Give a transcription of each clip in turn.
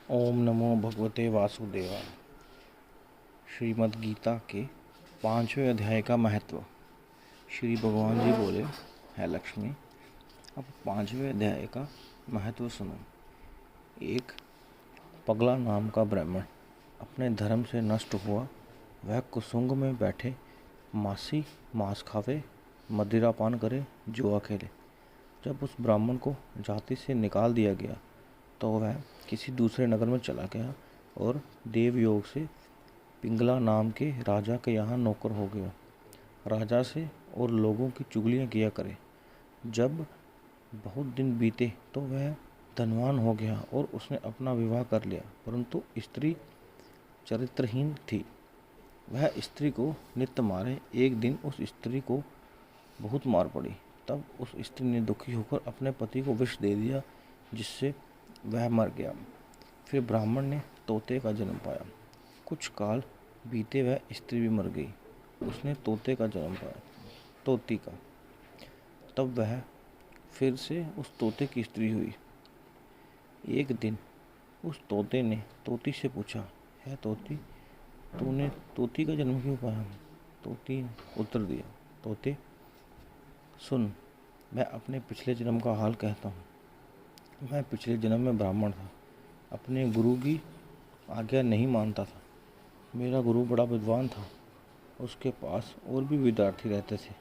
ओम नमो भगवते वासुदेवाय। श्रीमद् गीता के 5वें अध्याय का महत्व। श्री भगवान जी बोले, है लक्ष्मी, अब 5वें अध्याय का महत्व सुनो। एक पगला नाम का ब्राह्मण अपने धर्म से नष्ट हुआ। वह कुसुंग में बैठे मांस खावे, मदिरा पान करे, जुआ खेले। जब उस ब्राह्मण को जाति से निकाल दिया गया तो वह किसी दूसरे नगर में चला गया और देवयोग से पिंगला नाम के राजा के यहाँ नौकर हो गया। राजा से और लोगों की चुगलियाँ किया करे। जब बहुत दिन बीते तो वह धनवान हो गया और उसने अपना विवाह कर लिया, परंतु स्त्री चरित्रहीन थी। वह स्त्री को नित्य मारे। एक दिन उस स्त्री को बहुत मार पड़ी। तब उस स्त्री ने दुखी होकर अपने पति को विष दे दिया, जिससे वह मर गया। फिर ब्राह्मण ने तोते का जन्म पाया। कुछ काल बीते वह स्त्री भी मर गई। उसने तोते का जन्म पाया, तोती का। तब वह फिर से उस तोते की स्त्री हुई। एक दिन उस तोते ने तोती से पूछा, है तोती, तूने तोती का जन्म क्यों पाया? तोती ने उत्तर दिया, तोते सुन, मैं अपने पिछले जन्म का हाल कहता हूँ। मैं पिछले जन्म में ब्राह्मण था, अपने गुरु की आज्ञा नहीं मानता था। मेरा गुरु बड़ा विद्वान था, उसके पास और भी विद्यार्थी रहते थे।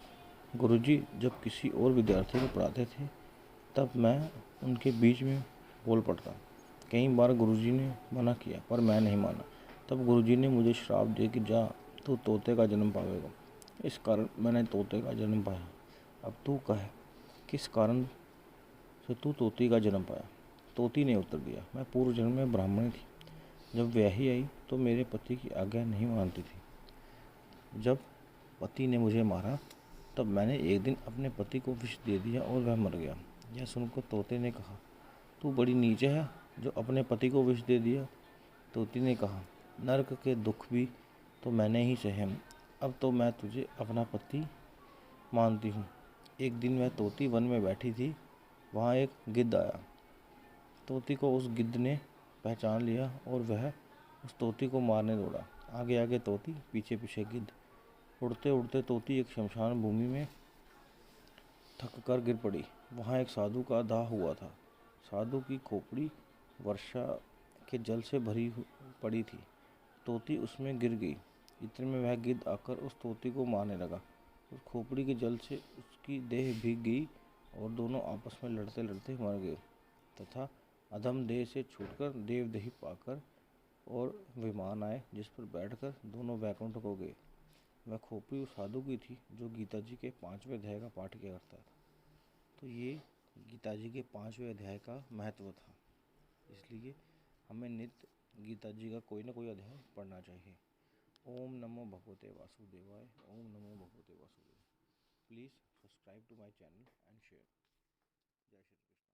गुरुजी जब किसी और विद्यार्थी को पढ़ाते थे तब मैं उनके बीच में बोल पड़ता। कई बार गुरुजी ने मना किया पर मैं नहीं माना। तब गुरुजी ने मुझे श्राप दिया कि जा, तू तोते का जन्म पावेगा। इस कारण मैंने तोते का जन्म पाया। अब तू कह, किस कारण से तू तोती का जन्म पाया? तोती ने उत्तर दिया, मैं पूर्व जन्म में ब्राह्मणी थी। जब ब्याही आई तो मेरे पति की आज्ञा नहीं मानती थी। जब पति ने मुझे मारा तब मैंने एक दिन अपने पति को विष दे दिया और वह मर गया। यह सुनकर तोते ने कहा, तू बड़ी नीच है जो अपने पति को विष दे दिया। तोती ने कहा, नरक के दुख भी तो मैंने ही सहे। अब तो मैं तुझे अपना पति मानती हूँ। एक दिन वह तोती वन में बैठी थी। वहाँ एक गिद्ध आया। तोती को उस गिद्ध ने पहचान लिया और वह उस तोती को मारने दौड़ा। आगे आगे तोती, पीछे पीछे गिद्ध। उड़ते उड़ते तोती एक शमशान भूमि में थक कर गिर पड़ी। वहाँ एक साधु का दाह हुआ था। साधु की खोपड़ी वर्षा के जल से भरी पड़ी थी। तोती उसमें गिर गई। इतने में वह गिद्ध आकर उस तोती को मारने लगा। उस खोपड़ी के जल से उसकी देह भीग गई और दोनों आपस में लड़ते लड़ते मर गए तथा अधम देह से छूटकर देवदेही पाकर और विमान आए, जिस पर बैठकर दोनों वैकुंठ को गए। वह खोपड़ी उस साधु की थी जो गीता जी के 5वें अध्याय का पाठ किया करता था। तो ये गीता जी के 5वें अध्याय का महत्व था। इसलिए हमें नित्य गीता जी का कोई ना कोई अध्याय पढ़ना चाहिए। ओम नमो भगवते वासुदेवाय। ओम नमो भगवते वासुदेवाय। Please subscribe to my channel and share. जय श्री कृष्ण।